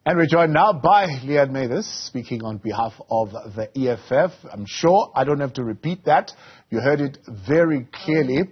And we're joined now by Leigh-Ann Mathys, speaking on behalf of the EFF. I'm sure I don't have to repeat that. You heard it very clearly.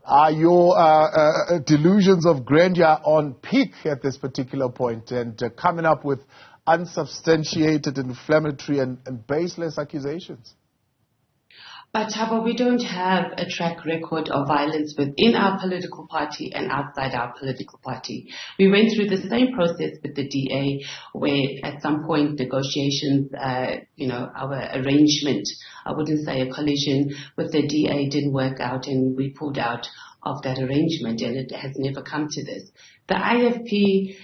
Are your delusions of grandeur on peak at this particular point and coming up with unsubstantiated, inflammatory and baseless accusations? But Thabo, we don't have a track record of violence within our political party and outside our political party. We went through the same process with the DA, where at some point negotiations, our arrangement, I wouldn't say a collision with the DA didn't work out, and we pulled out of that arrangement, and it has never come to this. The IFP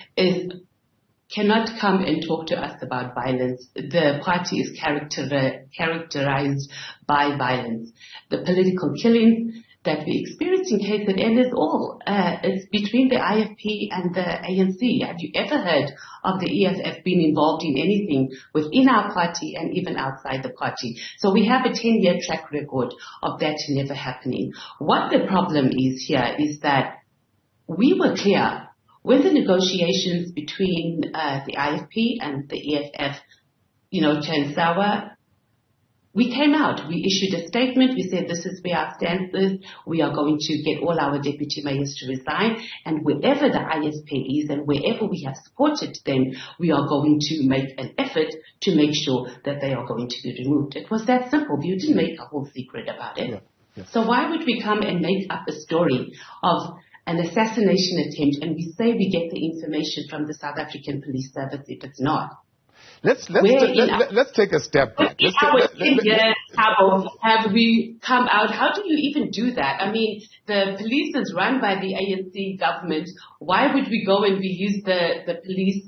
cannot come and talk to us about violence. The party is characterized by violence. The political killings that we experience in KZN is all. It's between the IFP and the ANC. Have you ever heard of the EFF being involved in anything within our party and even outside the party? So we have a 10-year track record of that never happening. What the problem is here is that we were clear when the negotiations between the IFP and the EFF, turned sour. We came out. We issued a statement. We said this is where our stance is. We are going to get all our deputy mayors to resign. And wherever the IFP is and wherever we have supported them, we are going to make an effort to make sure that they are going to be removed. It was that simple. You didn't make a whole secret about it. Yeah. So why would we come and make up a story of an assassination attempt and we say we get the information from the South African Police Service if it's not? Let's take a step back. Have we come out? How do you even do that? I mean, the police is run by the ANC government. Why would we go and we use the police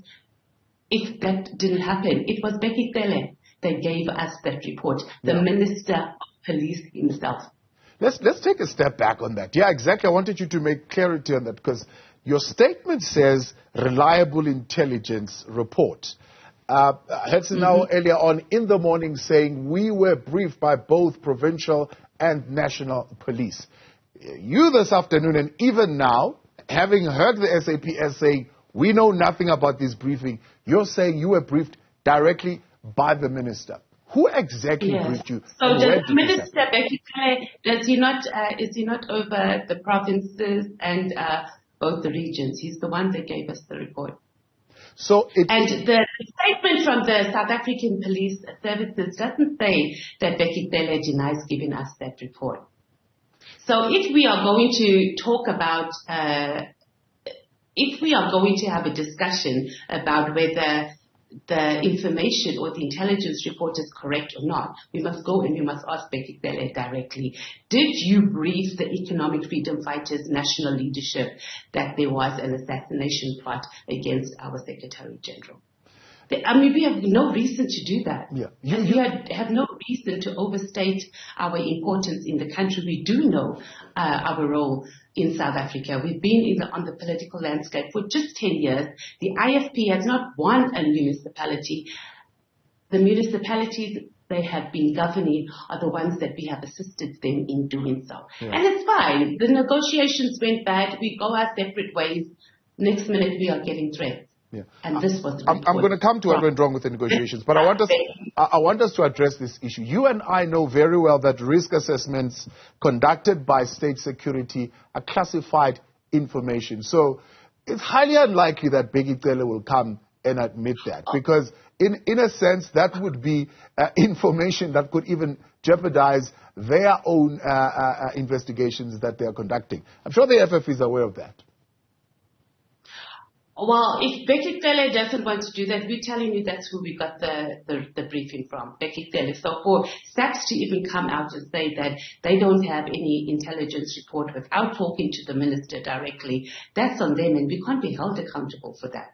if that didn't happen? It was Bheki Cele that gave us that report, the Minister of Police himself. Let's take a step back on that. Yeah, exactly. I wanted you to make clarity on that because your statement says reliable intelligence report. Hudson now earlier on in the morning saying we were briefed by both provincial and national police. You this afternoon and even now, having heard the SAPS saying we know nothing about this briefing, you're saying you were briefed directly by the minister. Who exactly briefed you? So the Minister Bheki Cele, is he not over the provinces and both the regions? He's the one that gave us the report. So the statement from the South African Police Services doesn't say that Bheki Cele denies giving us that report. So if we are going to talk about, if we are going to have a discussion about whether the information or the intelligence report is correct or not, we must go and we must ask Bheki Cele directly. Did you brief the Economic Freedom Fighters national leadership that there was an assassination plot against our Secretary General? we have no reason to do that. Yeah. We have no reason to overstate our importance in the country. We do know our role in South Africa. We've been on the political landscape for just 10 years. The IFP has not won a municipality. The municipalities they have been governing are the ones that we have assisted them in doing so. Yeah. And it's fine. The negotiations went bad. We go our separate ways. Next minute we are getting threats. Yeah. And this was the I'm going to come to what went wrong with the negotiations, but I want us to address this issue. You and I know very well that risk assessments conducted by state security are classified information. So it's highly unlikely that Bheki Cele will come and admit that, because in a sense that would be information that could even jeopardize their own investigations that they are conducting. I'm sure the EFF is aware of that. Well, if Bheki Cele doesn't want to do that, we're telling you that's who we got the briefing from, Bheki Cele. So for SAPS to even come out and say that they don't have any intelligence report without talking to the minister directly, that's on them, and we can't be held accountable for that.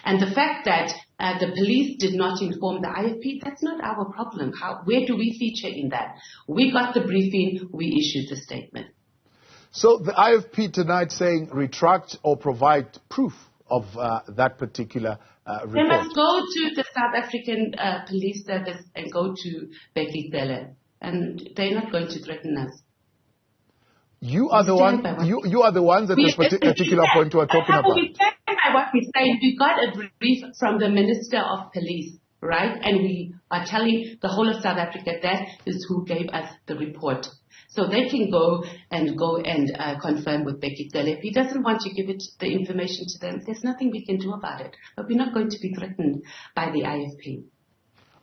And the fact that the police did not inform the IFP, that's not our problem. Where do we feature in that? We got the briefing, we issued the statement. So the IFP tonight saying retract or provide proof of that particular report. They must go to the South African Police Service and go to Bheki Cele, and they're not going to threaten us. You are the one. You are the ones at this particular point who are talking about. We stand by what we say. We got a brief from the Minister of Police, right? And we are telling the whole of South Africa that is who gave us the report. So they can go and confirm with Bheki Cele. If he doesn't want to give the information to them, there's nothing we can do about it. But we're not going to be threatened by the IFP.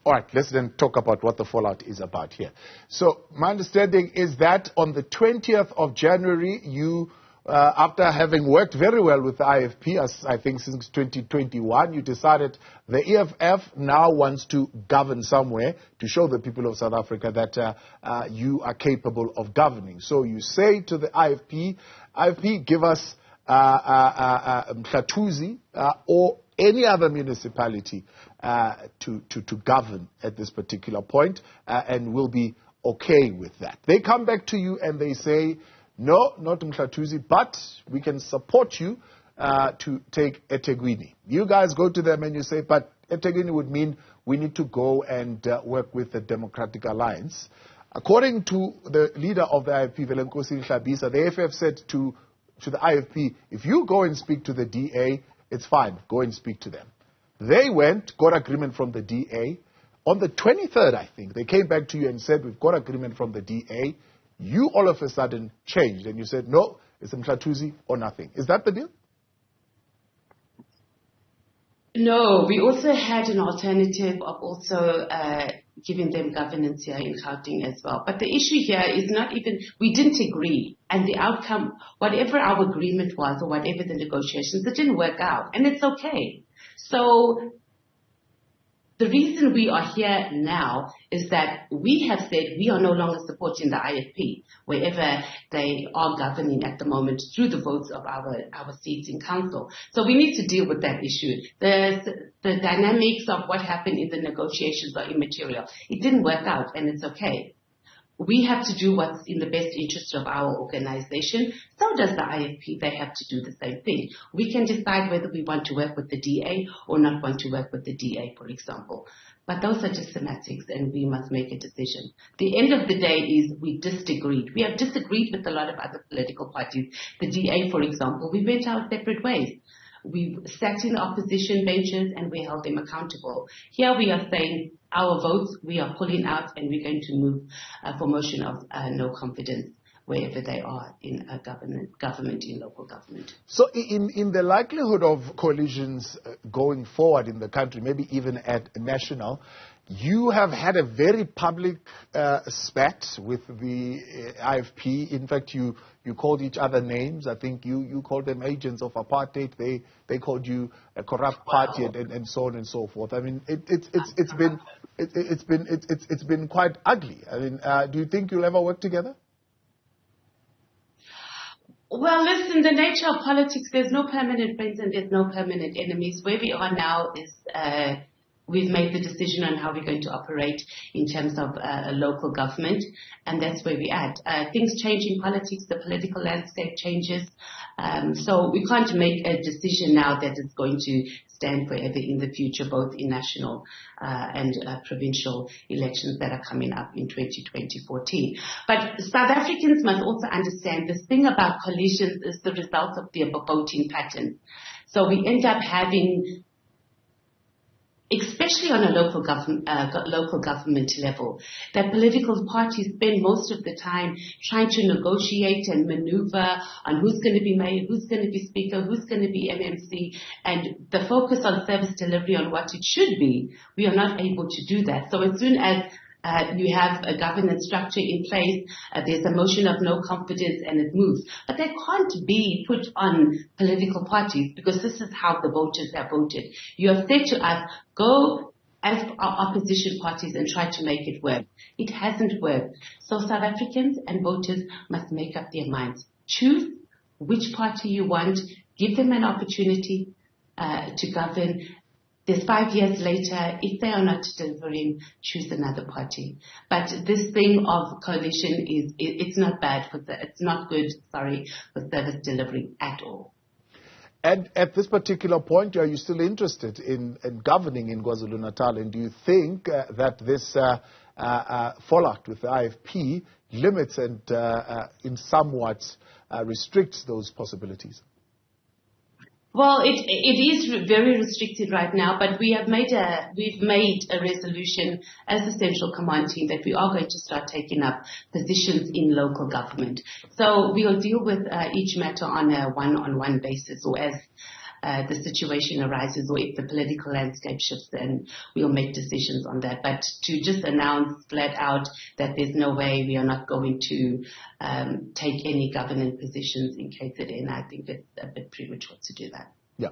All right, let's then talk about what the fallout is about here. So my understanding is that on the 20th of January, you, after having worked very well with the IFP, as I think since 2021, you decided the EFF now wants to govern somewhere to show the people of South Africa that you are capable of governing. So you say to the IFP, give us Mhlathuzi or any other municipality to govern at this particular point, and we'll be okay with that. They come back to you and they say, no, not Mhlathuzi, but we can support you to take eThekwini. You guys go to them and you say, but eThekwini would mean we need to go and work with the Democratic Alliance. According to the leader of the IFP, Velenkosi Hlabisa, the EFF said to the IFP, if you go and speak to the DA, it's fine, go and speak to them. They went, got agreement from the DA. On the 23rd, I think, they came back to you and said, we've got agreement from the DA. You all of a sudden changed and you said, no, it's Mhlathuzi or nothing. Is that the deal? No, we also had an alternative of also giving them governance here in Gauteng as well. But the issue here is not even, we didn't agree. And the outcome, whatever our agreement was or whatever the negotiations, it didn't work out. And it's okay. So the reason we are here now is that we have said we are no longer supporting the IFP wherever they are governing at the moment through the votes of our seats in council. So we need to deal with that issue. The dynamics of what happened in the negotiations are immaterial. It didn't work out and it's okay. We have to do what's in the best interest of our organization. So does the IFP. They have to do the same thing. We can decide whether we want to work with the DA or not want to work with the DA, for example. But those are just semantics and we must make a decision. The end of the day is we disagreed. We have disagreed with a lot of other political parties. The DA, for example, we went our separate ways. We sat in opposition benches and we held them accountable. Here we are saying our votes, we are pulling out and we're going to move for motion of no confidence wherever they are in a government, in local government. So in the likelihood of coalitions going forward in the country, maybe even at national, you have had a very public spat with the IFP. In fact, you called each other names. I think you called them agents of apartheid. They called you a corrupt party and so on and so forth. I mean, it's been quite ugly. I mean, do you think you'll ever work together? Well, listen, the nature of politics, there's no permanent friends and there's no permanent enemies. Where we are now is we've made the decision on how we're going to operate in terms of a local government, and that's where we're at. Things change in politics, the political landscape changes, so we can't make a decision now that is going to stand forever in the future, both in national and provincial elections that are coming up in 2014. But South Africans must also understand this thing about coalitions is the result of their voting pattern. So we end up having, especially on a local government level, that political parties spend most of the time trying to negotiate and maneuver on who's going to be mayor, who's going to be speaker, who's going to be MMC, and the focus on service delivery on what it should be, we are not able to do that. So as soon as you have a governance structure in place, there's a motion of no confidence and it moves. But they can't be put on political parties because this is how the voters have voted. You have said to us, go as our opposition parties and try to make it work. It hasn't worked. So South Africans and voters must make up their minds. Choose which party you want, give them an opportunity to govern. There's 5 years later, if they are not delivering, choose another party. But this thing of coalition it's not bad it's not good, for service delivery at all. And at this particular point, are you still interested in governing in KwaZulu-Natal? And do you think that this fallout with the IFP limits and in somewhat restricts those possibilities? Well, it is very restricted right now, but we've made a resolution as the Central Command Team that we are going to start taking up positions in local government. So we'll deal with each matter on a one-on-one basis, or as the situation arises, or if the political landscape shifts, then we'll make decisions on that. But to just announce flat out that there's no way we are not going to take any governance positions in KZN, I think it's a bit premature to do that. Yeah.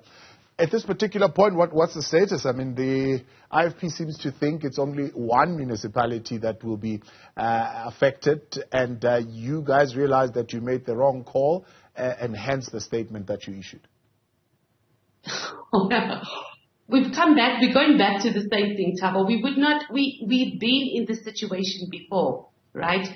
At this particular point, what's the status? I mean, the IFP seems to think it's only one municipality that will be affected, and you guys realized that you made the wrong call, and hence the statement that you issued. We've come back. We're going back to the same thing, Thabo. We've been in this situation before, right?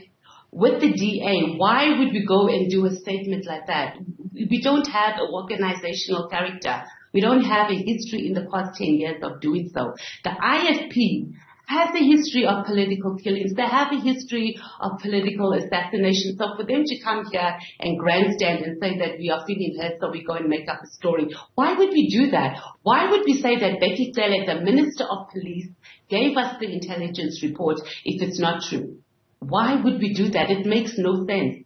With the DA, why would we go and do a statement like that? We don't have an organizational character. We don't have a history in the past 10 years of doing so. The IFP has a history of political killings. They have a history of political assassination. So for them to come here and grandstand and say that we are feeling hurt, so we go and make up a story, why would we do that? Why would we say that Bheki Cele, the Minister of Police, gave us the intelligence report if it's not true? Why would we do that? It makes no sense.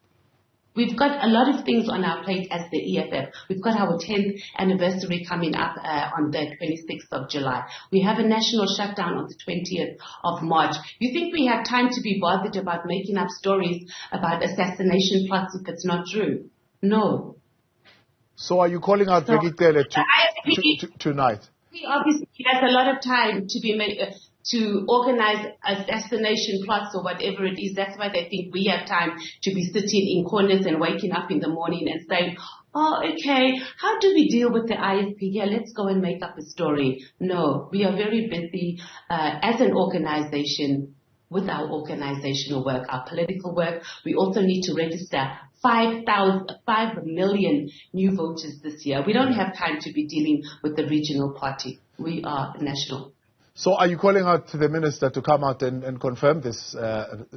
We've got a lot of things on our plate as the EFF. We've got our 10th anniversary coming up on the 26th of July. We have a national shutdown on the 20th of March. You think we have time to be bothered about making up stories about assassination plots if it's not true? No. So are you calling out Bheki Cele tonight? He obviously has a lot of time to be made, to organize assassination plots or whatever it is. That's why they think we have time to be sitting in corners and waking up in the morning and saying, oh, okay, how do we deal with the IFP? Yeah, let's go and make up a story. No, we are very busy as an organization with our organizational work, our political work. We also need to register 5 million new voters this year. We don't have time to be dealing with the regional party. We are national. So are you calling out to the minister to come out and confirm this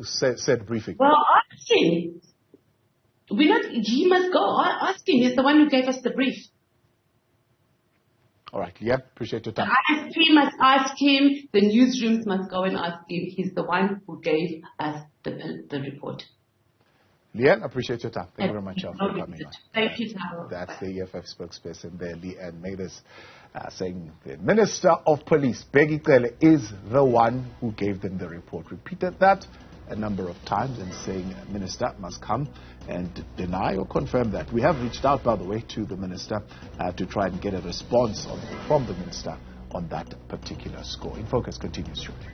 said briefing? Well, ask him. He must go. Ask him. He's the one who gave us the brief. All right, yeah, appreciate your time. The IFP must ask him. The newsrooms must go and ask him. He's the one who gave us the report. Leigh-Ann, appreciate your time. Thank you very much for coming on. Thank you, Thabo. That's the EFF spokesperson there, Leigh-Ann Mathys, saying the Minister of Police, Bheki Cele, is the one who gave them the report. Repeated that a number of times and saying Minister must come and deny or confirm that. We have reached out, by the way, to the Minister to try and get a response from the Minister on that particular score. In Focus continues shortly.